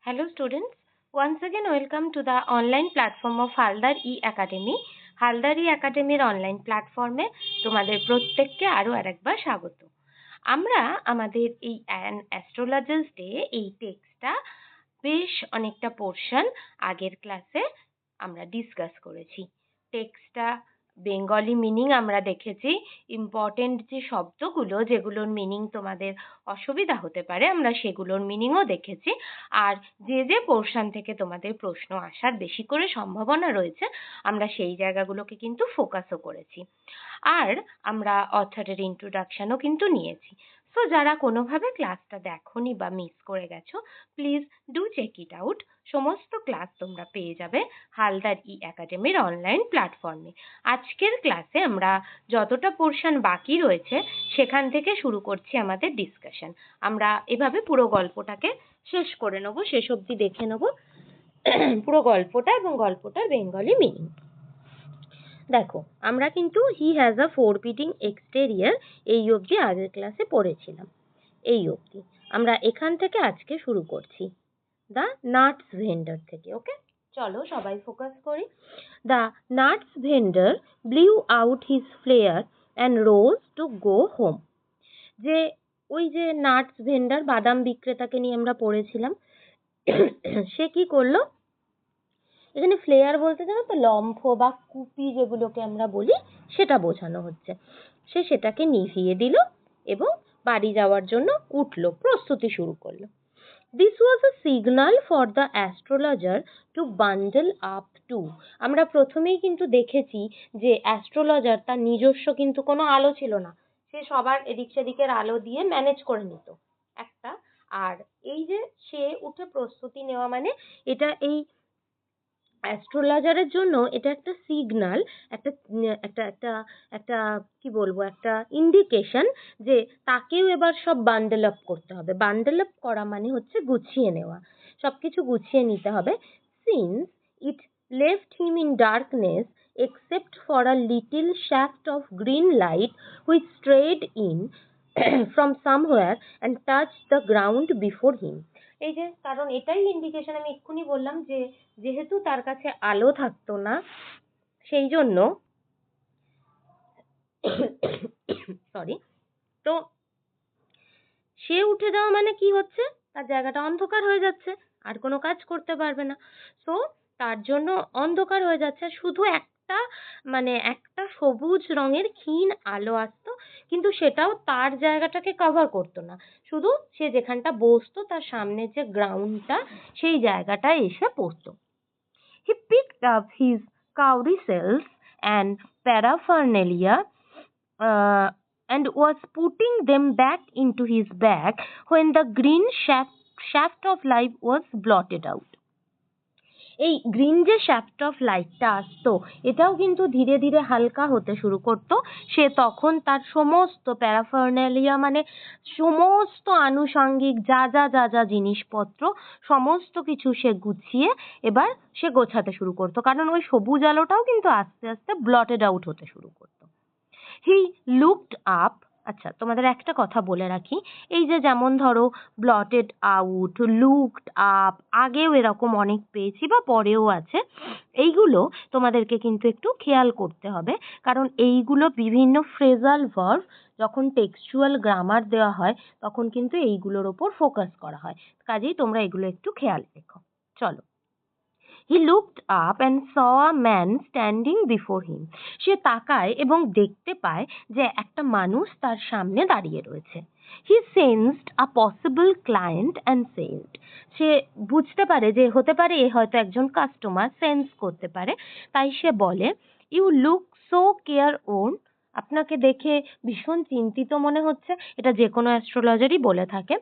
Hello students, once again welcome to the online platform of Haldar E-Academy. Haldar একাডেমির online প্ল্যাটফর্মে তোমাদের প্রত্যেককে আরও আরেকবার স্বাগত। আমরা আমাদের এই অ্যাস্ট্রোলজার্স ডে এই টেক্সটটা বেশ অনেকটা পোর্শন আগের ক্লাসে আমরা ডিসকাস করেছি। টেক্সটটা বেঙ্গলি মিনিং আমরা দেখেছি, ইম্পর্টেন্ট যে শব্দগুলো যেগুলোর মিনিং তোমাদের অসুবিধা হতে পারে আমরা সেগুলোর মিনিংও দেখেছি। আর যে পোর্শন থেকে তোমাদের প্রশ্ন আসার বেশি করে সম্ভাবনা রয়েছে আমরা সেই জায়গাগুলোকে কিন্তু ফোকাসও করেছি। আর আমরা অথরের ইন্ট্রোডাকশনও কিন্তু নিয়েছি। সো যারা কোনোভাবে ক্লাসটা দেখোনি বা মিস করে গেছো, please do check it out. সমস্ত ক্লাস তোমরা পেয়ে যাবে হালদার E-Academy অনলাইন প্ল্যাটফর্মে। আজকের ক্লাসে আমরা যতটা পোর্শন বাকি রয়েছে সেখান থেকে শুরু করছি আমাদের ডিসকাশন। আমরা এভাবে পুরো গল্পটাকে শেষ করে নেব, শেষ অবধি দেখে নেব পুরো গল্পটা এবং গল্পটার বেঙ্গলি মিনিং। দেখো, আমরা কিন্তু হি হ্যাজ আ ফোরবিডিং এক্সটেরিয়ার এই অবধি আগের ক্লাসে পড়েছিলাম। এই অবধি আমরা এখান থেকে আজকে শুরু করছি দ্য নাটস ভেন্ডার থেকে। ওকে, চলো সবাই ফোকাস করি। The nuts vendor blew out his flare and rose to go home. ওই যে নাটস ভেন্ডার বাদাম বিক্রেতাকে নিয়ে আমরা পড়েছিলাম, সে কি করলো, এখানে ফ্লেয়ার বলতে জানো তো লম্ফ বা কুপি যেগুলোকে আমরা বলি সেটা বোঝানো হচ্ছে। সে সেটাকে নিভিয়ে দিল এবং বাড়ি যাওয়ার জন্য উঠলো, প্রস্তুতি শুরু করলো। This was a signal for the astrologer to bundle up too. আমরা প্রথমেই কিন্তু দেখেছি যে অ্যাস্ট্রোলজার তার নিজস্ব কিন্তু কোনো আলো ছিল না, সে সবার এদিক সেদিকের আলো দিয়ে ম্যানেজ করে নিত একটা। আর এই যে সে উঠে প্রস্তুতি নেওয়া মানে এটা এই অ্যাস্ট্রোলজারের জন্য এটা একটা সিগনাল, একটা একটা একটা একটা কি বলবো, একটা ইন্ডিকেশন যে তাকেও এবার সব বান্ডেল আপ করতে হবে। বান্ডেল আপ করা মানে হচ্ছে গুছিয়ে নেওয়া, সবকিছু গুছিয়ে নিতে হবে। Since it left him in darkness except for a little shaft of green light which strayed in from somewhere and touched the ground before him. এই যে কারণ এটাই ইন্ডিকেশন, আমি এক্ষুনি বললাম যে যেহেতু তার কাছে আলো থাকতো না সেই জন্য সরি, তো সে উঠে যাওয়া মানে কি হচ্ছে, তার জায়গাটা অন্ধকার হয়ে যাচ্ছে, আর কোনো কাজ করতে পারবে না। সো তার জন্য অন্ধকার হয়ে যাচ্ছে, শুধু একটা সবুজ রঙের ক্ষীণ আলো আসতো, কিন্তু সেটাও তার জায়গাটাকে কভার করতো না, শুধু সে যেখানটা বসতো তার সামনে যে গ্রাউন্ডটা সেই জায়গাটায় এসে পড়তো। He picked up his cowries and paraphernalia and was putting them back into his bag when the green shaft of light was blotted out. এই গ্রিন যে শ্যাফট অফ লাইটটা আসতো এটাও কিন্তু ধীরে ধীরে হালকা হতে শুরু করতো। সে তখন তার সমস্ত প্যারাফার্নালিয়া মানে সমস্ত আনুষঙ্গিক যা যা যা যা জিনিসপত্র সমস্ত কিছু সে গুছিয়ে এবার সে গোছাতে শুরু করতো, কারণ ওই সবুজ আলোটাও কিন্তু আস্তে আস্তে ব্লটেড আউট হতে শুরু করতো। He looked up. আচ্ছা, তোমাদের একটা কথা বলে রাখি, এই যে যেমন ধরো ব্লটেড আউট, লুকড আপ, আগেও এরকম অনেক পেয়েছি বা পরেও আছে, এইগুলো তোমাদেরকে কিন্তু একটু খেয়াল করতে হবে, কারণ এইগুলো বিভিন্ন ফ্রেজাল ভার্ব যখন টেক্সচুয়াল গ্রামার দেওয়া হয় তখন কিন্তু এইগুলোর ওপর ফোকাস করা হয়, কাজেই তোমরা এগুলো একটু খেয়াল রেখো। চলো, He looked up and saw a man standing before him. সে তাকায় এবং দেখতে পায় যে একটা মানুষ তার সামনে দাঁড়িয়ে রয়েছে। He sensed a possible client and said. সে বুঝতে পারে যে হতে পারে এ হয়তো একজন কাস্টমার, সেন্স করতে পারে, তাই সে বলে, You look so careworn. আপনাকে দেখে ভীষণ চিন্তিত মনে হচ্ছে। এটা যে কোনো অ্যাস্ট্রোলজারই বলে থাকে।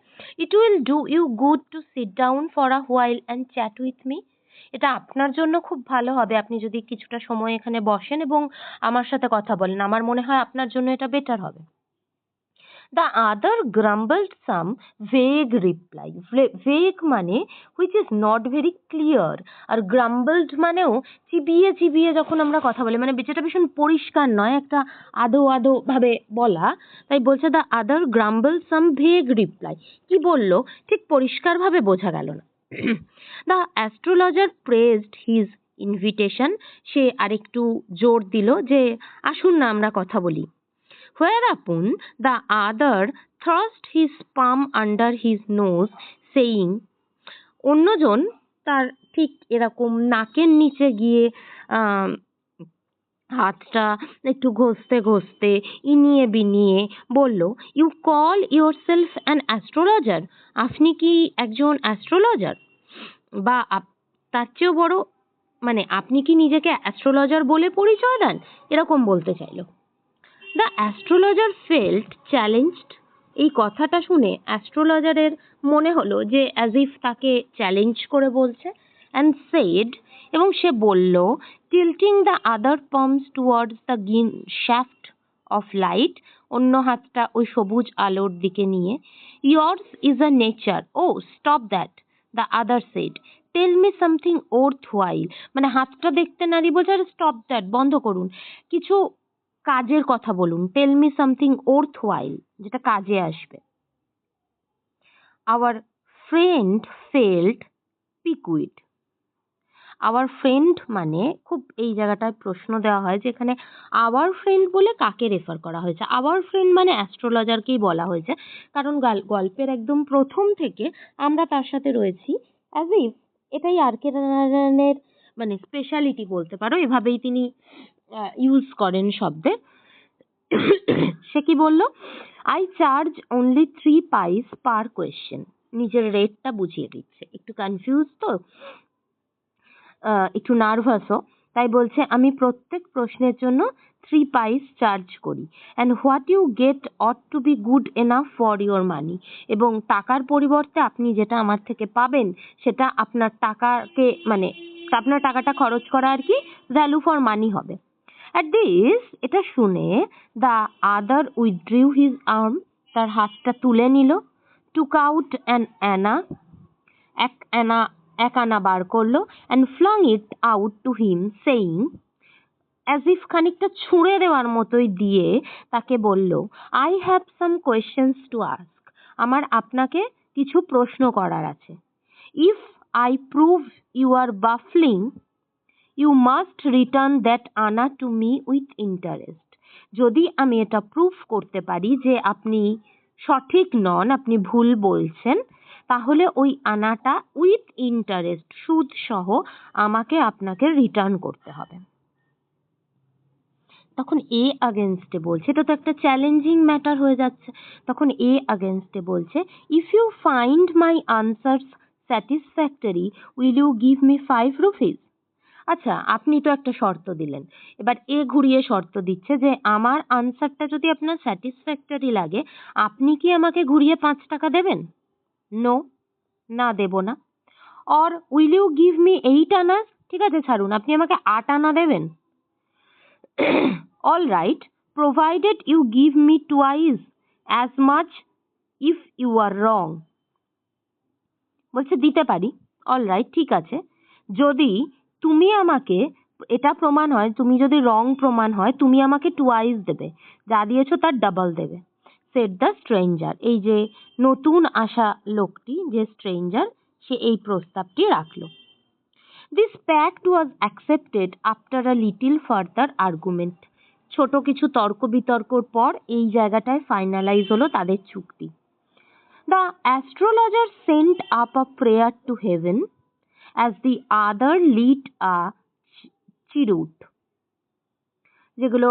It will do you good to sit down for a while and chat with me. এটা আপনার জন্য খুব ভালো হবে আপনি যদি কিছুটা সময় এখানে বসেন এবং আমার সাথে কথা বলেন, আমার মনে হয় আপনার জন্য এটা বেটার হবে। The other grumbled some vague reply. Vague মানে which is not very clear, R grumbled মানেও চিবিয়ে চিবিয়ে যখন আমরা কথা বলি মানে যেটা ভীষণ পরিষ্কার নয়, একটা আদো আদো ভাবে বলা, তাই বলছে the other grumbled some vague reply। কি বললো ঠিক পরিষ্কার ভাবে বোঝা গেল না। The astrologer praised his invitation, সে আরেকটু জোর দিল যে আসুন না আমরা কথা বলি। Whereupon the other thrust his palm under his nose, saying, অন্যজন তার ঠিক এরকম নাকের নিচে গিয়ে হাতটা একটু ঘষতে ঘষতে ইনিয়ে বিনিয়ে বলল, you call yourself an astrologer, আপনি কি একজন অ্যাস্ট্রোলজার? বা তার চেয়েও বড়, মানে আপনি কি নিজেকে অ্যাস্ট্রোলজার বলে পরিচয় দেন, এরকম বলতে চাইল। দ্য অ্যাস্ট্রোলজার ফেল্ট চ্যালেঞ্জড, এই কথাটা শুনে অ্যাস্ট্রোলজারের মনে হলো যে অ্যাজ ইফ তাকে চ্যালেঞ্জ করে বলছে, অ্যান্ড সেড, এবং সে বলল, tilting the other palms towards the green shaft of light, অন্য হাতটা ওই সবুজ আলোর দিকে নিয়ে, yours is a nature, oh stop that, the other said, tell me something worthwhile, মানে হাতটা দেখতে না দিয়ে বলছে, স্টপ দ্যাট, বন্ধ করুন, কিছু কাজের কথা বলুন, tell me something worthwhile, যেটা কাজে আসবে। Our friend felt piqued, our friend মানে খুব এই জায়গাটায় প্রশ্ন দেওয়া হয় যে এখানে আওয়ার ফ্রেন্ড বলে কাকে রেফার করা হয়েছে। আওয়ার ফ্রেন্ড মানে অ্যাস্ট্রোলজারকেই বলা হয়েছে, কারণ গল্পের একদম প্রথম থেকে আমরা তার সাথে রয়েছি, অ্যাজ ইফ এটাই আর কে নারায়ণের মানে স্পেশালিটি বলতে পারো, এভাবেই তিনি ইউজ করেন শব্দে। সে কি বলল, আই চার্জ অনলি 3 পাইস পার কোয়েশ্চেন, নিজের রেটটা বুঝিয়ে দিচ্ছে, একটু কনফিউজ তো, একটু নার্ভাসও, তাই বলছে আমি প্রত্যেক প্রশ্নের জন্য 3 পাইস চার্জ করি, and what you get ought to be good enough for your money, এবং টাকার পরিবর্তে আপনি যেটা আমার থেকে পাবেন সেটা আপনার টাকাকে মানে আপনার টাকাটা খরচ করা আর কি ভ্যালু ফর মানি হবে। অ্যাট দিস, এটা শুনে দ্য আদার উইথড্রিউ হিজ আর্ম, তার হাতটা তুলে নিল, টুক আউট অ্যান অ্যানা, এক আনা বার করলো, and flung it out to him saying, as if খানিকটা ছুঁড়ে দেওয়ার মতোই দিয়ে তাকে বলল, I have some questions to ask, আমার আপনাকে কিছু প্রশ্ন করার আছে। If I prove you are baffling, you must return that anna to me with interest, যদি আমি এটা প্রুফ করতে পারি যে আপনি সঠিক নন, আপনি ভুল বলছেন, তাহলে ওই আনাটা উইথ ইন্টারেস্ট, সুদ সহ আমাকে আপনাকে রিটার্ন করতে হবে। তখন এ আগেনস্টে বলছে, এটা তো একটা চ্যালেঞ্জিং ম্যাটার হয়ে যাচ্ছে, তখন এ আগেনস্টে বলছে, if you find my answers satisfactory will you give me 5 rupees. আচ্ছা, আপনি তো একটা শর্ত দিলেন, এবার এ ঘুরিয়ে শর্ত দিচ্ছে যে আমার আনসারটা যদি আপনার স্যাটিসফ্যাক্টরি লাগে, আপনি কি আমাকে ঘুরিয়ে 5 টাকা দেবেন? নো, না দেব না। Or will you give me 8 anna, ঠিক আছে ছাড়ুন, আপনি আমাকে 8 আনা দেবেন? All right, provided you give me twice as much if you are wrong. বলছে দিতে পারি, অল রাইট, ঠিক আছে, যদি তুমি আমাকে, এটা প্রমাণ হয়, তুমি যদি রং প্রমাণ হয়, তুমি আমাকে টুয়াইস দেবে, যা দিয়েছো তার ডাবল দেবে। সেড দ্য স্ট্রেঞ্জার, এই যে নতুন আসা লোকটি, যে স্ট্রেঞ্জার, সে এই প্রস্তাবটি রাখলো। This pact was accepted after a little further argument, ছোট কিছু তর্ক বিতর্কর পর এই জায়গাটায় ফাইনালাইজ হলো তাদের চুক্তি। The astrologer sent up a prayer to heaven as the other lit a cheroot, যেগুলো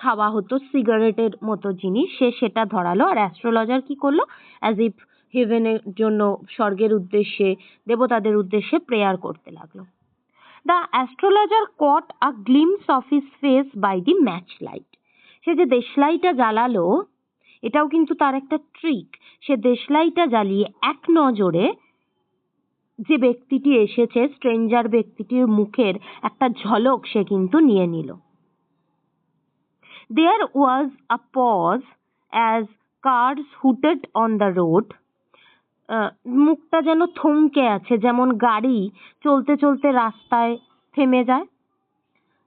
খাওয়া হতো সিগারেটের মতো জিনিস, সে সেটা ধরালো, আর অ্যাস্ট্রোলজার কি করলো, অ্যাজ ইফ হেভেনের জন্য, স্বর্গের উদ্দেশ্যে, দেবতাদের উদ্দেশ্যে প্রেয়ার করতে লাগলো। The astrologer caught a glimpse of his face by the match light, সে যে দেশলাইটা জ্বালালো, এটাও কিন্তু তার একটা ট্রিক, সে দেশলাইটা জ্বালিয়ে এক নজরে যে ব্যক্তিটি এসেছে, স্ট্রেঞ্জার ব্যক্তিটির মুখের একটা ঝলক সে কিন্তু নিয়ে নিল। There was a pause as cars hooted on the road, মুখটা যেন থমকে আছে, যেমন গাড়ি চলতে চলতে রাস্তায় থেমে যায়।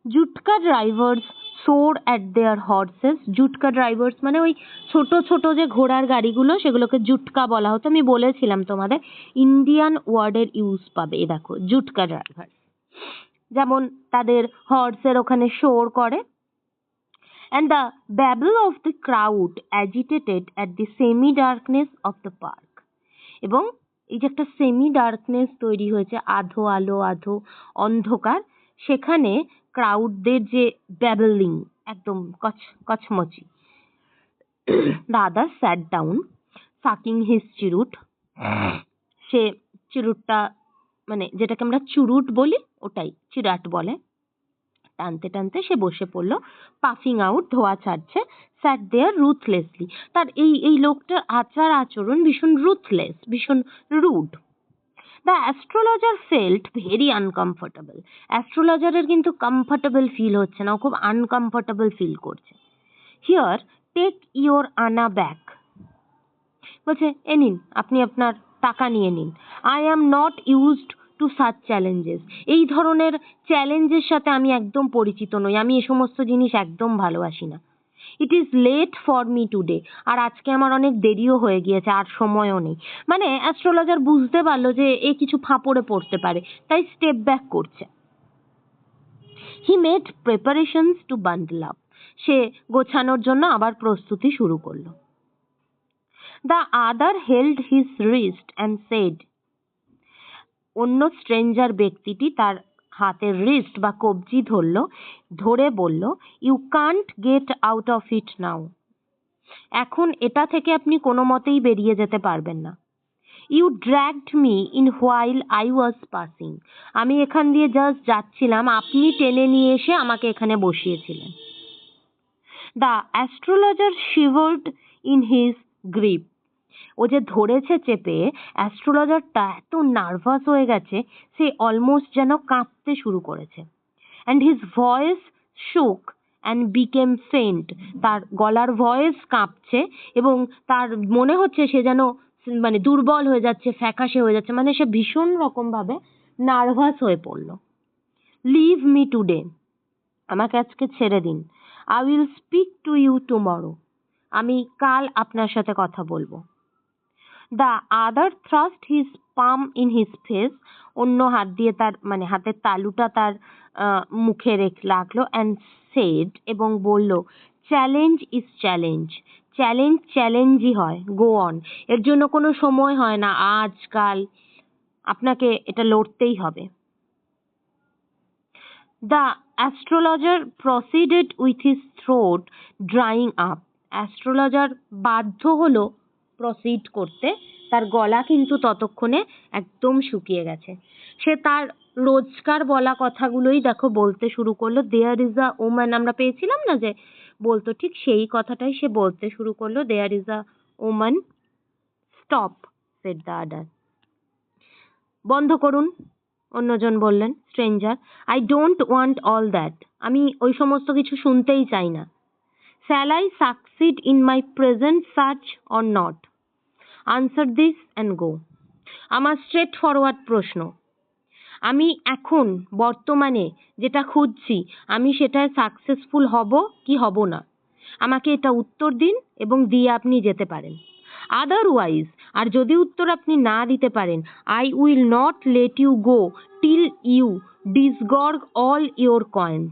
Jutka drivers swore at their horses. Jutka drivers মানে ওই ছোট ছোট যে ঘোড়ার গাড়িগুলো, সেগুলোকে জুটকা বলা হতো। আমি বলেছিলাম তোমাদের ইন্ডিয়ান ওয়ার্ডের ইউজ পাবে। এই দেখো, জুটকা ড্রাইভার, যেমন তাদের হর্সের ওখানে শোর করে। And the babble of the crowd agitated at the semi darkness of the park. এবং এই যে একটা সেমি ডার্কনেস তৈরি হয়েছে, আধো আলো আধো অন্ধকার, সেখানে ক্রাউডদের যে ব্যাবলিং, একদম কচমচি। The other sat down, sucking his চিরুট। সে চিরুটটা মানে যেটাকে আমরা চুরুট বলি, ওটাই চিরাট বলে। টানতে টানতে সে বসে পড়লো, পাফিং আউট, ধোয়া ছাড়ছে। স্যাট দেয়ার রুথলেসলি। তার এই লোকটার আচার আচরণ ভীষণ রুথলেস, ভীষণ rude. The astrologer felt very uncomfortable. অ্যাস্ট্রোলজারের কিন্তু কমফোর্টেবল ফিল হচ্ছে না, ও খুব আনকমফোর্টেবল ফিল করছে। Here take your anna back. বলছে, এ নিন, আপনি আপনার টাকা নিয়ে নিন। I am not used to such challenges. এই ধরনের চ্যালেঞ্জের সাথে আমি একদম পরিচিত নই, আমি এ সমস্ত জিনিস একদম ভালোবাসি না। It is late for me today. আর আজকে আমার অনেক দেরিও হয়ে গিয়েছে, আর সময়ও নেই। মানে অ্যাস্ট্রোলজার বুঝতে পারলো যে এ কিছু ফাঁপড়ে পড়তে পারে, তাই স্টেপ ব্যাক করছে। He made preparations to bundle up. সে গোছানোর জন্য আবার প্রস্তুতি শুরু করলো। The other held his wrist and said, অন্য স্ট্রেঞ্জার ব্যক্তিটি তার হাতের রিস্ট বা কবজি ধরে বলল, you can't get out of it now. এখন এটা থেকে আপনি কোনো মতেই বেরিয়ে যেতে পারবেন না। You dragged me in while I was passing. আমি এখান দিয়ে জাস্ট যাচ্ছিলাম, আপনি টেনে নিয়ে এসে আমাকে এখানে বসিয়েছিলেন। The astrologer shivered in his grip. ও যে ধরেছে চেপে, অ্যাস্ট্রোলজারটা এত নার্ভাস হয়ে গেছে, সে অলমোস্ট যেন কাঁপতে শুরু করেছে। অ্যান্ড হিজ ভয়েস শুক অ্যান্ড বিকেম ফেন্ট। তার গলার ভয়েস কাঁপছে এবং তার মনে হচ্ছে সে যেন মানে দুর্বল হয়ে যাচ্ছে, ফ্যাকাশে হয়ে যাচ্ছে, মানে সে ভীষণ রকমভাবে নার্ভাস হয়ে পড়ল। Leave me today. আমাকে আজকে ছেড়ে দিন। I will speak to you tomorrow. আমি কাল আপনার সাথে কথা বলবো। The other thrust his palm in his face. অন্য হাত দিয়ে তার মানে হাতের তালুটা তার মুখে রাখলো and said, এবং বলল, চ্যালেঞ্জ ইজ চ্যালেঞ্জ। চ্যালেঞ্জ চ্যালেঞ্জই হয়, গো অন। এর জন্য কোনো সময় হয় না, আজ কাল, আপনাকে এটা লড়তেই হবে। The astrologer proceeded with his throat drying up. Astrologer বাধ্য হলো প্রসিড করতে, তার গলা কিন্তু ততক্ষণে একদম শুকিয়ে গেছে। সে তার রোজকার বলা কথাগুলোই দেখো বলতে শুরু করলো। দেয়ার ইজ আ ওম্যান, আমরা পেয়েছিলাম না যে বলতো, ঠিক সেই কথাটাই সে বলতে শুরু করলো। There is a woman. Stop, said the other. বন্ধ করুন, অন্যজন বললেন, stranger. I don't want all that. আমি ওই সমস্ত কিছু শুনতেই চাই না। Shall I succeed in my present search or not? Answer this and go. আমার স্ট্রেট ফরওয়ার্ড প্রশ্ন, আমি এখন বর্তমানে যেটা খুঁজছি, আমি সেটায় সাকসেসফুল হব কি হব না? আমাকে এটা উত্তর দিন এবং দিয়ে আপনি যেতে পারেন। আদারওয়াইজ, আর যদি উত্তর আপনি না দিতে পারেন, I will not let you go till you disgorge all your coins.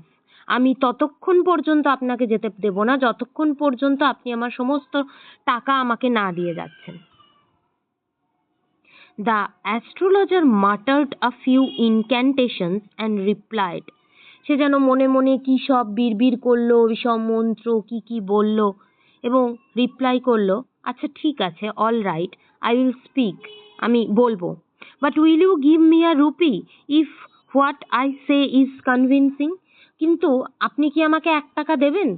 আমি ততক্ষণ পর্যন্ত আপনাকে যেতে দেব না যতক্ষণ পর্যন্ত আপনি আমার সমস্ত টাকা আমাকে না দিয়ে যাচ্ছেন। The astrologer muttered a few incantations and replied. সে যেন মনে মনে কি সব বিড়বিড় করলো, বিষম মন্ত্র কি কি বলল এবং রিপ্লাই করলো, আচ্ছা ঠিক আছে, all right, I will speak, আমি বলবো, but will you give me a rupee if what I say is convincing? কিন্তু আপনি কি আমাকে 1 টাকা দেবেন?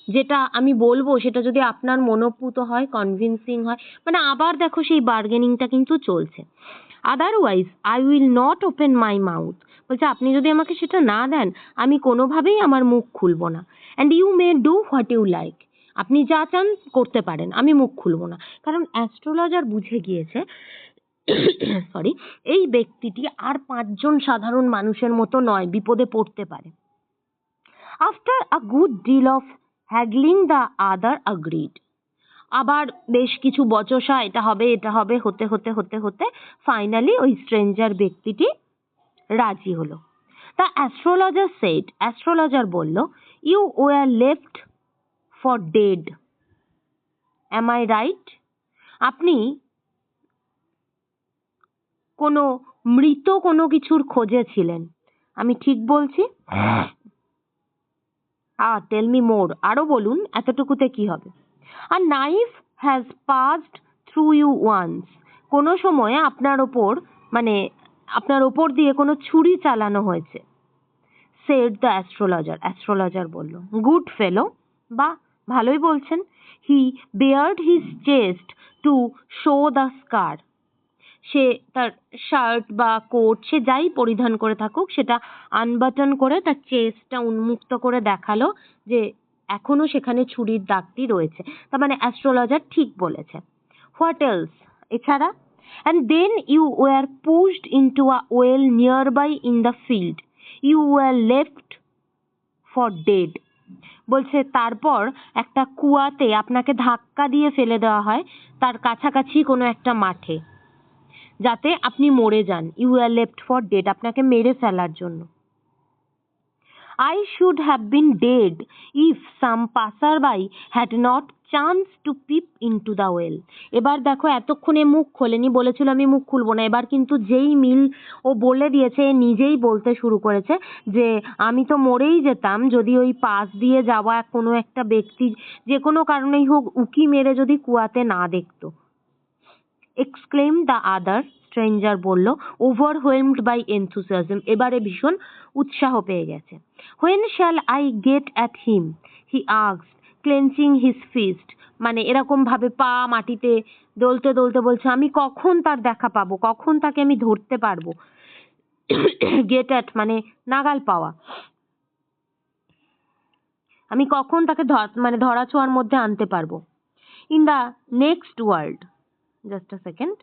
যেটা আমি বলবো সেটা যদি আপনার মনোপুত হয়, কনভিনসিং হয়। মানে আবার দেখো সেই বার্গেনিংটা কিন্তু চলছে। Otherwise I will not open my mouth. বলছে আপনি যদি আমাকে সেটা না দেন, আমি কোনোভাবেই আমার মুখ খুলবো না। And you may do what you like. আপনি যা চান করতে পারেন, আমি মুখ খুলবো না। কারণ অ্যাস্ট্রোলজার বুঝে গিয়েছে সরি, এই ব্যক্তিটি আর 5 জন সাধারণ মানুষের মতো নয়, বিপদে পড়তে পারে। After a good deal of haggling, the other agreed. আবার বেশ কিছু বচসা, এটা হবে হতে হতে হতে হতে ফাইনালি ওই স্ট্রেঞ্জার ব্যক্তিটি রাজি হলো। The astrologer said, অ্যাস্ট্রোলজার বলল, you were left for dead. Am I right? আপনি কোনো মৃত কোনো কিছুর খোঁজে ছিলেন, আমি ঠিক বলছি? টেল মি মোর, আরো বলুন, এতটুকুতে কি হবে? A knife has passed through you once. কোনো সময় আপনার ওপর দিয়ে কোনো ছুরি চালানো হয়েছে। said the astrologer. অ্যাস্ট্রোলজার বলল, good fellow, বা ভালোই বলছেন। he bared his chest to show the scar. সে তার শার্ট বা কোট, সে যাই পরিধান করে থাকুক, সেটা আনবাটন করে তার চেস্টটা উন্মুক্ত করে দেখালো যে এখনো সেখানে ছুরির দাগটি রয়েছে। তার মানে অ্যাস্ট্রোলজার ঠিক বলেছে। হোয়াট এলস, এছাড়া? and then you were pushed into a well nearby in the field. You were left for dead. বলছে তারপর একটা কুয়াতে আপনাকে ধাক্কা দিয়ে ফেলে দেওয়া হয়, তার কাছাকাছি কোনো একটা মাঠে, যাতে আপনি মরে যান। You are left for dead, আপনাকে মেরে ফেলার জন্য। I should have been dead if some passerby had not chanced to peep into the well. এবার দেখো, এতক্ষণে মুখ খোলেনি, বলেছিল আমি মুখ খুলবো না, এবার কিন্তু যেই মিল ও বলে দিয়েছে, নিজেই বলতে শুরু করেছে যে আমি তো মরেই যেতাম যদি ওই পাশ দিয়ে যাওয়া কোনো একটা ব্যক্তি যে কোনো কারণেই হোক উকি মেরে যদি কুয়াতে না দেখতো। exclaimed the other, স্ট্রেঞ্জার বলল, overwhelmed by enthusiasm, এবারে ভীষণ উৎসাহ পেয়ে গেছে। when shall I get at him? he asked, clenching his fist. মানে এরকম ভাবে পা মাটিতে দোলতে দোলতে বলছে, আমি কখন তার দেখা পাবো, কখন তাকে আমি ধরতে পারবো। get at মানে নাগাল পাওয়া, আমি কখন তাকে ধরা ছোঁয়ার মধ্যে আনতে পারবো। in the next world, just a second,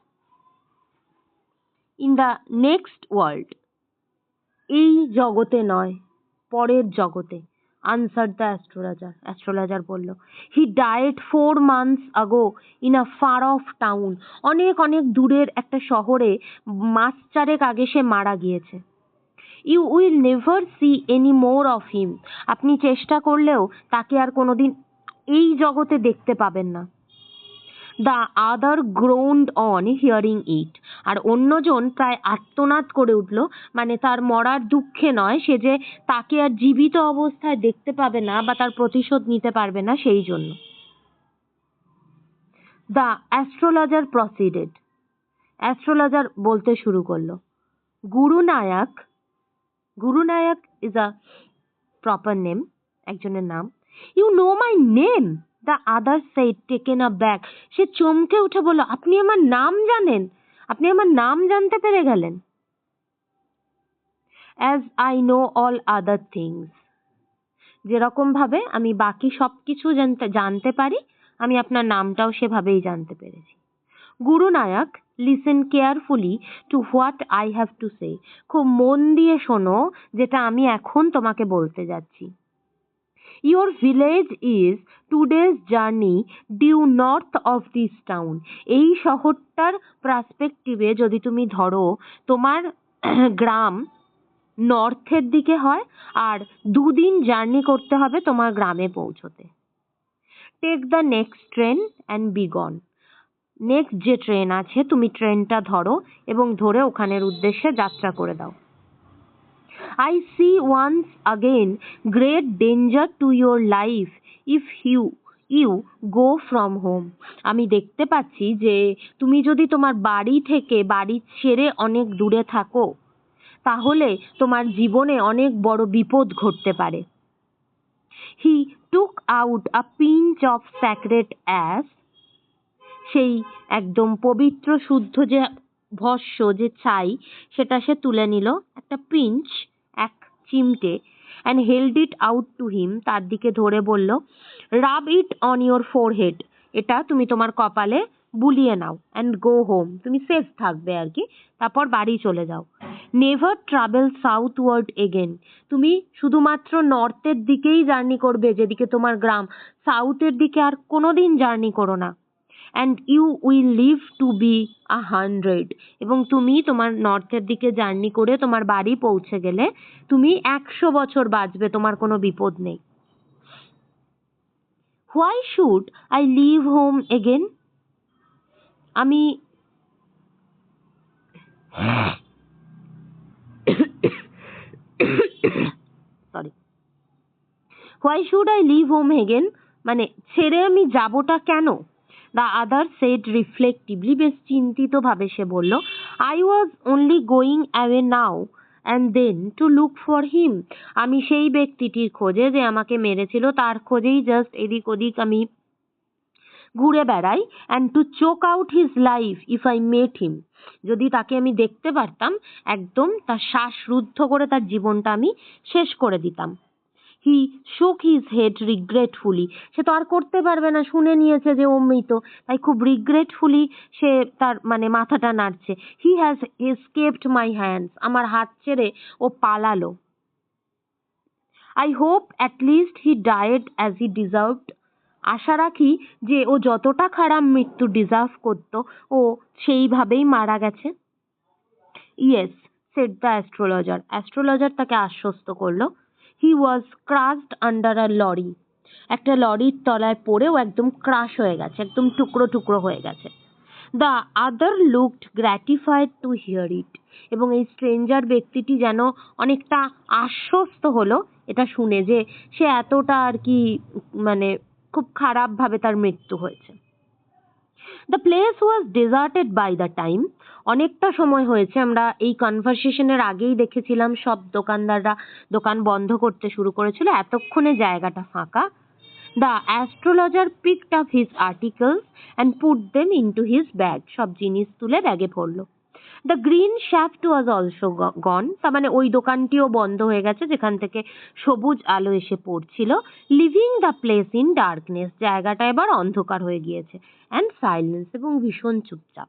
in the next world, এই জগতে নয়, পরের জগতে, answered the astrologer. অ্যাস্ট্রোলজার বলল, he died 4 months ago in a far off town. অনেক অনেক দূরের একটা শহরে মাস চারেক আগে সে মারা গিয়েছে। you will never see any more of him. আপনি চেষ্টা করলেও তাকে আর কোনোদিন এই জগতে দেখতে পাবেন না। The other groaned on hearing it. আর অন্যজন প্রায় আর্তনাদ করে উঠল, মানে তার মরার দুঃখে নয়, সে যে তাকে আর জীবিত অবস্থায় দেখতে পাবে না বা তার প্রতিশোধ নিতে পারবে না সেই জন্য। The astrologer proceeded. অ্যাস্ট্রোলজার বলতে শুরু করলো, গুরু নায়ক is a proper name, একজনের নাম। You know my name? The other said, taken aback. সে চমকে উঠে বলল, আপনি আমার নাম জানেন? আপনি আমার নাম জানতে পেরে গেলেন? As I know all other things. যেরকম ভাবে আমি বাকি সবকিছু জানতে পারি, আমি আপনার নামটাও সেভাবেই জানতে পেরেছি। Guru Nayak, listen carefully to what I have to say. খুব মন দিয়ে শোনো যেটা আমি এখন তোমাকে বলতে যাচ্ছি। Your village is 2 days journey due north of this town. এই শহরটার পার্সপেক্টিভে যদি তুমি ধরো, তোমার গ্রাম নর্থের দিকে হয় আর 2 দিন জার্নি করতে হবে তোমার গ্রামে পৌঁছতে। Take the next train and be gone. Next যে ট্রেন আছে তুমি ট্রেনটা ধরো এবং ধরে ওখানের উদ্দেশ্যে যাত্রা করে দাও। I see once again great danger to your life if you go from home. আমি দেখতে পাচ্ছি যে তুমি যদি তোমার বাড়ি ছেড়ে অনেক দূরে থাকো, তাহলে তোমার জীবনে অনেক বড় বিপদ ঘটতে পারে। He took out a pinch of sacred ash. সেই একদম পবিত্র শুদ্ধ যে ভস্য, যে ছাই, সেটা সে তুলে নিল, একটা পিঞ্চ, এক চিমটে, and held it out to him. তার দিকে ধরে বলল, rub it on your forehead. এটা তুমি তোমার কপালে বুলিয়ে নাও, and go home. তুমি সেফ থাকবে আর কি, তারপর বাড়ি চলে যাও। নেভার ট্রাভেল সাউথওয়ার্ড এগেন, তুমি শুধুমাত্র নর্থের দিকেই জার্নি করবে, যেদিকে তোমার গ্রাম, সাউথের দিকে আর কোনোদিন জার্নি করো না। And you will live to be 100, এবং তুমি তোমার নর্থের দিকে জার্নি করে তোমার বাড়ি পৌঁছে গেলে তুমি 100 বছর বাঁচবে, তোমার কোনো বিপদ নেই। Why should I leave home again, আমি sorry, why should I leave home again মানে ছেড়ে আমি যাবোটা কেন? দ্য আদার সেড রিফ্লেক্টিভলি, বেশ চিন্তিত ভাবে সে বলল, I was only going away now and then to look for him, আমি সেই ব্যক্তিটির খোঁজে যে আমাকে মেরেছিল, তার খোঁজেই জাস্ট এদিক ওদিক আমি ঘুরে বেড়াই। And to choke out his life if I met him, যদি তাকে আমি দেখতে পারতাম একদম তার শ্বাস রুদ্ধ করে তার জীবনটা আমি শেষ করে দিতাম। হি শোক হিজ হেড রিগ্রেটফুলি, সে তো আর করতে পারবে না, শুনে নিয়েছে যে ও মৃত, তাই খুব রিগ্রেটফুলি সে তার মানে মাথাটা নাড়ছে। He has escaped my hands, আমার হাত ছেড়ে ও পালালো। I hope at least he died as he deserved, আশা রাখি যে ও যতটা খারাপ মৃত্যু ডিজার্ভ করতো ও সেইভাবেই মারা গেছে। Yes shed the astrologer, astrologer তাকে আশ্বস্ত করলো। হি ওয়াজ ক্রাশড আন্ডার আ লরি, একটা লরির তলায় পড়েও একদম ক্রাশ হয়ে গেছে, একদম টুকরো টুকরো হয়ে গেছে। The other looked gratified to hear it, এবং এই স্ট্রেঞ্জার ব্যক্তিটি যেন অনেকটা আশ্বস্ত হলো এটা শুনে যে সে এতটা আর কি মানে খুব খারাপভাবে তার মৃত্যু হয়েছে। The place was deserted by the time, অনেকটা সময় হয়েছে, আমরা এই কনভারসেশনের আগেই দেখেছিলাম সব দোকানদাররা দোকান বন্ধ করতে শুরু করেছিল, এতক্ষণে জায়গাটা ফাঁকা। The astrologer picked up his articles and put them into his bag, সব জিনিস তুলে ব্যাগে ভরলো। The green shaft was also gone, তার মানে ওই দোকানটিও বন্ধ হয়ে গেছে যেখান থেকে সবুজ আলো এসে পড়ছিল। Living the place in darkness, জায়গাটা এবার অন্ধকার হয়ে গিয়েছে। অ্যান্ড সাইলেন্স, এবং ভীষণ চুপচাপ।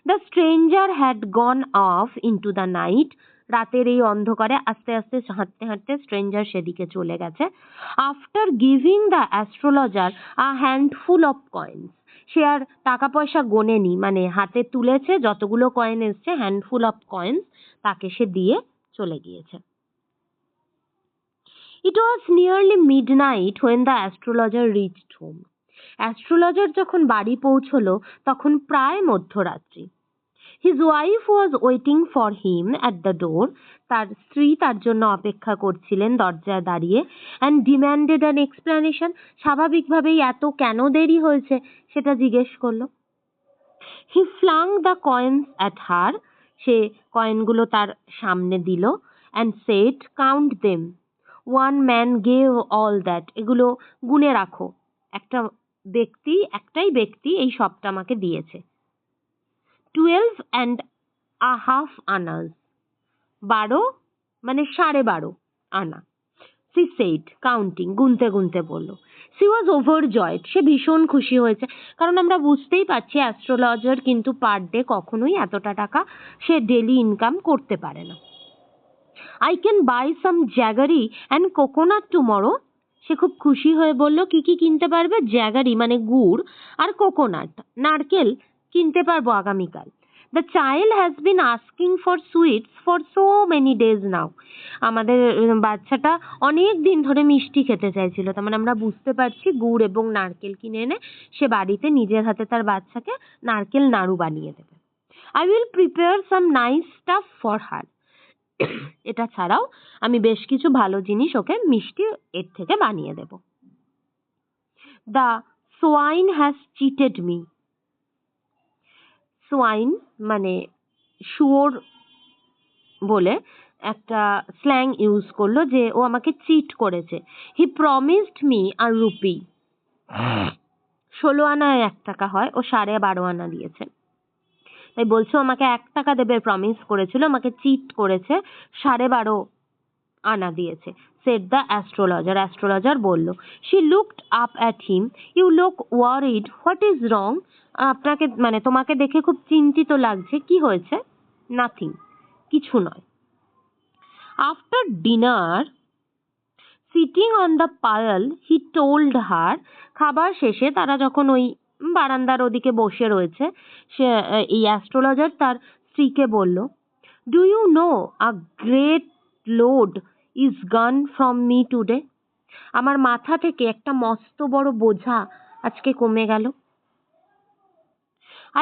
The stranger had gone of into the night, রাতের এই অন্ধকারে আস্তে আস্তে হাঁটতে হাঁটতে স্ট্রেঞ্জার সেদিকে চলে গেছে। After giving the astrologer a handful of coins, সে আর টাকা পয়সা গোনেনি, মানে হাতে তুলেছে যতগুলো কয়েন এসছে, হ্যান্ডফুল অফ কয়েন্স তাকে সে দিয়ে চলে গিয়েছে। It was nearly midnight when the astrologer reached home, astrologer যখন বাড়ি পৌঁছলো তখন প্রায় মধ্যরাত্রি। His wife was waiting for him at the door, তার স্ত্রী তার জন্য অপেক্ষা করছিলেন দরজায় দাঁড়িয়ে। অ্যান্ড ডিম্যান্ডেড অ্যান এক্সপ্লেনেশন, স্বাভাবিকভাবেই এত কেন দেরি হয়েছে সেটা জিজ্ঞেস করলো। He flung the coins at her, সে কয়েনগুলো তার সামনে দিল। And said count them, one man gave all that, এগুলো গুনে রাখো, একটাই ব্যক্তি এই সবটা আমাকে দিয়েছে। 12.5 আনাস, 12 মানে 12.5 আনা। সি সেড কাউন্টিং, গুনতে গুনতে বললো। সি ওয়াজ ওভারজয়েড, সে ভীষণ খুশি হয়েছে, কারণ আমরা বুঝতেই পারছি অ্যাস্ট্রোলজার কিন্তু পার ডে কখনোই এতটা টাকা সে ডেলি ইনকাম করতে পারে না। I can buy some jaggery and coconut tomorrow, সে খুব খুশি হয়ে বলল, কি কি কিনতে পারবে? জ্যাগারি মানে গুড়, আর কোকোনাট নারকেল কিনতে পারবো আগামীকাল। The child has been asking for sweets for so many days now, আমাদের বাচ্চাটা অনেক দিন ধরে মিষ্টি খেতে চাইছিল, তার মানে আমরা বুঝতে পারছি গুড় এবং নারকেল কিনে এনে সে বাড়িতে নিজের হাতে তার বাচ্চাকে নারকেল নাড়ু বানিয়ে দেবে। I will prepare some nice staff for her, এটা ছাড়াও আমি বেশ কিছু ভালো জিনিস ওকে মিষ্টি এর থেকে বানিয়ে দেব। The swine has cheated me, swine মানে শুয়োর বলে একটা স্ল্যাং ইউজ করলো যে ও আমাকে চিট করেছে। হি প্রমিসড মি আ রুপি, 16 আনায় 1 টাকা হয়, ও 12.5 আনা দিয়েছে, তাই বলছো আমাকে 1 টাকা দেবে প্রমিস করেছিল, আমাকে চিট করেছে, 12.5 আনা দিয়েছে। সেড দ্য অ্যাস্ট্রোলজার, অ্যাস্ট্রোলজার বলল। She looked up at him, you look worried, what is wrong, আপনাকে মানে তোমাকে দেখে খুব চিন্তিত লাগছে, কি হয়েছে? নাথিং, কিছু নয়। After dinner, sitting on the pile, he told her, খাবার শেষে তারা যখন ওই বারান্দার ওদিকে বসে রয়েছে, সে এই অ্যাস্ট্রোলজার তার স্ত্রীকে বলল, do you know a great load is gone from me today? আমার মাথা থেকে একটা মস্ত বড় বোঝা আজকে কমে গেল।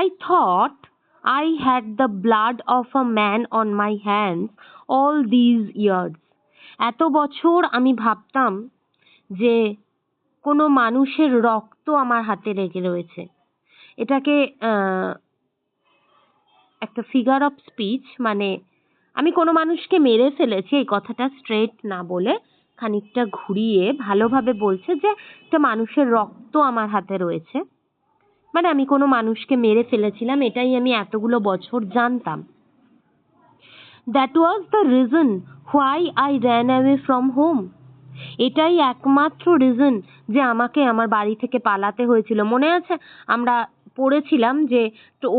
I thought I had the blood of a man on my hands all these years. এত বছর আমি ভাবতাম যে কোনো মানুষের রক্ত আমার হাতে লেগে রয়েছে। এটাকে একটা ফিগার অফ স্পিচ, মানে আমি কোনো মানুষকে মেরে ফেলেছি এই কথাটা স্ট্রেট না বলে খানিকটা ঘুরিয়ে ভালোভাবে বলছে যে একটা মানুষের রক্ত আমার হাতে রয়েছে, মানে আমি কোনো মানুষকে মেরে ফেলেছিলাম, এটাই আমি এতগুলো বছর জানতাম। That was the reason why I ran away from home. এটাই একমাত্র রিজন যে আমাকে আমার বাড়ি থেকে পালাতে হয়েছিল। মনে আছে আমরা পড়েছিলাম যে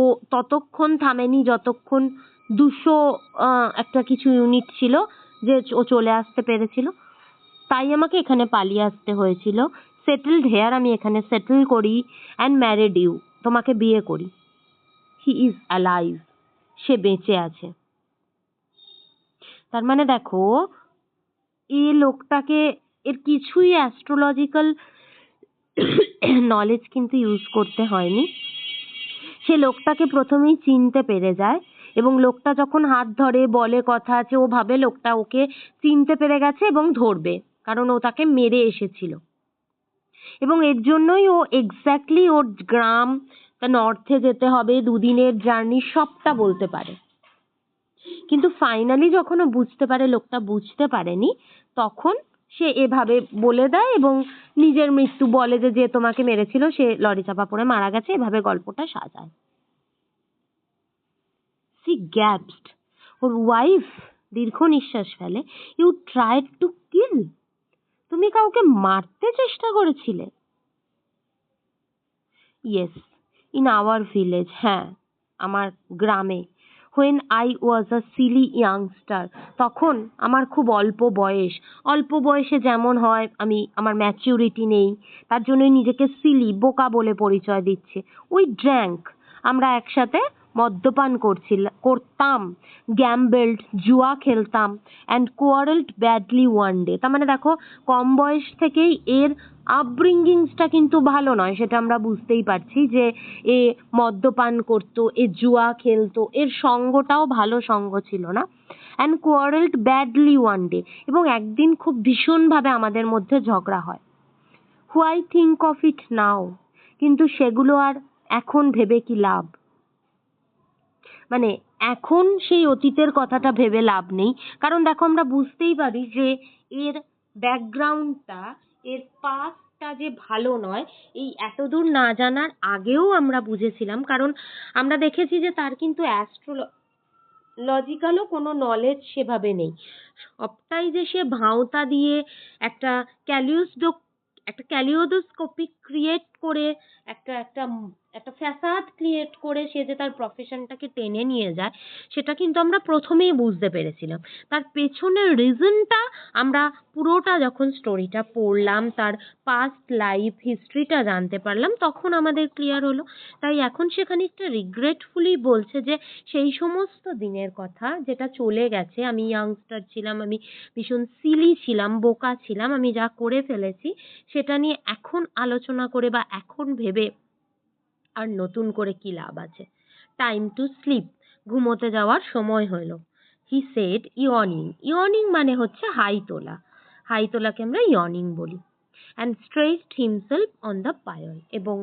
ও ততক্ষণ থামেনি যতক্ষণ 200 একটা কিছু ইউনিট ছিল যে ও চলে আসতে পেরেছিল, তাই আমাকে এখানে পালিয়ে আসতে হয়েছিল। সেটেলড হেয়ার, আমি এখানে সেটেল করি, অ্যান্ড ম্যারিড ইউ, তোমাকে বিয়ে করি। হি ইজ অ্যালাইভ, সে বেঁচে আছে। তার মানে দেখো এই লোকটাকে এর কিছুই অ্যাস্ট্রোলজিক্যাল নলেজ কিন্তু ইউজ করতে হয়নি। সে লোকটাকে প্রথমেই চিনতে পেরে যায় এবং লোকটা যখন হাত ধরে বলে কথা আছে, ও ভাবে লোকটা ওকে চিনতে পেরে গেছে এবং ধরবে, কারণ ও তাকে মেরে এসেছিল। এবং এর জন্যই ও এক্স্যাক্টলি ওর গ্রাম, তার নর্থে যেতে হবে, 2 দিনের জার্নি, সবটা বলতে পারে। কিন্তু ফাইনালি যখন ও বুঝতে পারে লোকটা বুঝতে পারেনি, তখন সে এভাবে বলে দেয় এবং নিজের মৃত্যু বলে যে যে তোমাকে মেরেছিল সে লরি চাপা পড়ে মারা গেছে, এভাবে গল্পটা সাজায়। সি গ্যাপসড, ওর ওয়াইফ দীর্ঘ নিঃশ্বাস ফেলে। ইউ ট্রাইড টু কিল, তুমি কাউকে মারতে চেষ্টা করেছিলে? ইয়েস, ইন আওয়ার ভিলেজ, হ্যাঁ আমার গ্রামে। When I was a Seely youngster, তখন আমার খুব অল্প বয়স। অল্প বয়সে যেমন হয়, আমার ম্যাচিউরিটি নেই, তার জন্যই নিজেকে সিলি, বোকা বলে পরিচয় দিচ্ছে। উই ড্র্যাঙ্ক, আমরা একসাথে মদ্যপান করতাম, গ্যাম্বেলড, জুয়া খেলতাম, অ্যান্ড কোয়ারেলড ব্যাডলি ওয়ান ডে। তার মানে দেখো কম বয়স থেকেই এর আপব্রিঙ্গিংসটা কিন্তু ভালো নয়, সেটা আমরা বুঝতেই পারছি যে এ মদ্যপান করতো, এ জুয়া খেলতো, এর সঙ্গটাও ভালো সঙ্গ ছিল না। অ্যান্ড কোয়ারেলড ব্যাডলি ওয়ান ডে, এবং একদিন খুব ভীষণভাবে আমাদের মধ্যে ঝগড়া হয়। হোয়াই থিঙ্ক অফ ইট নাও, কিন্তু সেগুলো আর এখন ভেবে কি লাভ? মানে এখন সেই অতীতের কথাটা ভেবে লাভ নেই, কারণ দেখো আমরা বুঝতেই পারি যে এর ব্যাকগ্রাউন্ডটা, এর পাস্টটা যে ভালো নয়, এই এতদূর না জানার আগেও আমরা বুঝেছিলাম, কারণ আমরা দেখেছি যে তার কিন্তু অ্যাস্ট্রোলজিক্যালও কোনো নলেজ সেভাবে নেই। সবটাই যে সে ভাঁওতা দিয়ে একটা ক্যালিওডোস্কোপিক ক্রিয়েট করে একটা একটা একটা ফ্যাসাদ ক্রিয়েট করে সে যে তার প্রফেশনটাকে টেনে নিয়ে যায়, সেটা কিন্তু আমরা প্রথমেই বুঝতে পেরেছিলাম। তার পেছনের রিজনটা আমরা পুরোটা যখন স্টোরিটা পড়লাম, তার পাস্ট লাইফ হিস্ট্রিটা জানতে পারলাম, তখন আমাদের ক্লিয়ার হলো। তাই এখন সে খানিকটা রিগ্রেটফুলি বলছে যে সেই সমস্ত দিনের কথা যেটা চলে গেছে, আমি ইয়াংস্টার ছিলাম, আমি ভীষণ সিলি ছিলাম, বোকা ছিলাম, আমি যা করে ফেলেছি সেটা নিয়ে এখন আলোচনা করে বা এখন ভেবে আর নতুন করে কি লাভ আছে। টাইম টু স্লিপ, ঘুমোতে যাওয়ার সময় হলো। হি সেড ইয়নিং, ইয়নিং মানে হচ্ছে হাই তোলা, হাই তোলাকে আমরা ইয়নিং বলি। And stretched himself on the pyol, এবং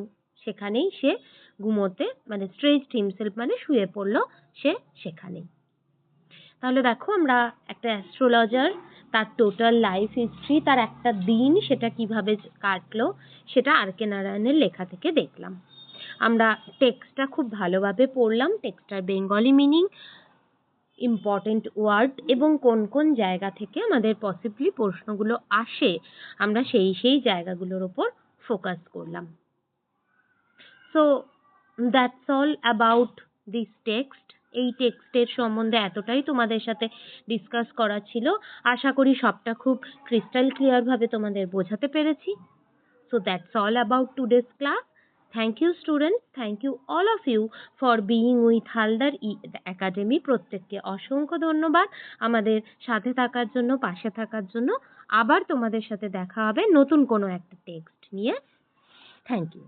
সেখানেই সে ঘুমোতে, মানে স্ট্রেচড হিমসেলফ মানে শুয়ে পড়লো সে সেখানেই। তাহলে দেখো আমরা একটা অ্যাস্ট্রোলজার, তার টোটাল লাইফ হিস্ট্রি, তার একটা দিন সেটা কিভাবে কাটলো সেটা আর কে নারায়ণের লেখা থেকে দেখলাম। আমরা টেক্সটটা খুব ভালোভাবে পড়লাম, টেক্সটার বেঙ্গলি মিনিং, ইম্পর্টেন্ট ওয়ার্ড এবং কোন কোন জায়গা থেকে আমাদের পসিবলি প্রশ্নগুলো আসে, আমরা সেই জায়গাগুলোর উপর ফোকাস করলাম। So that's all about this text. এই টেক্সটের সম্বন্ধে এতটাই তোমাদের সাথে ডিসকাস করা ছিল। আশা করি সবটা খুব ক্রিস্টাল ক্লিয়ার ভাবে তোমাদের বোঝাতে পেরেছি। So that's all about today's class. Thank you students, thank you all of you for being with Haldar academy. প্রত্যেককে অসংখ্য ধন্যবাদ আমাদের সাথে থাকার জন্য, পাশে থাকার জন্য। আবার তোমাদের সাথে দেখা হবে নতুন কোনো একটা টেক্সট নিয়ে। Thank you.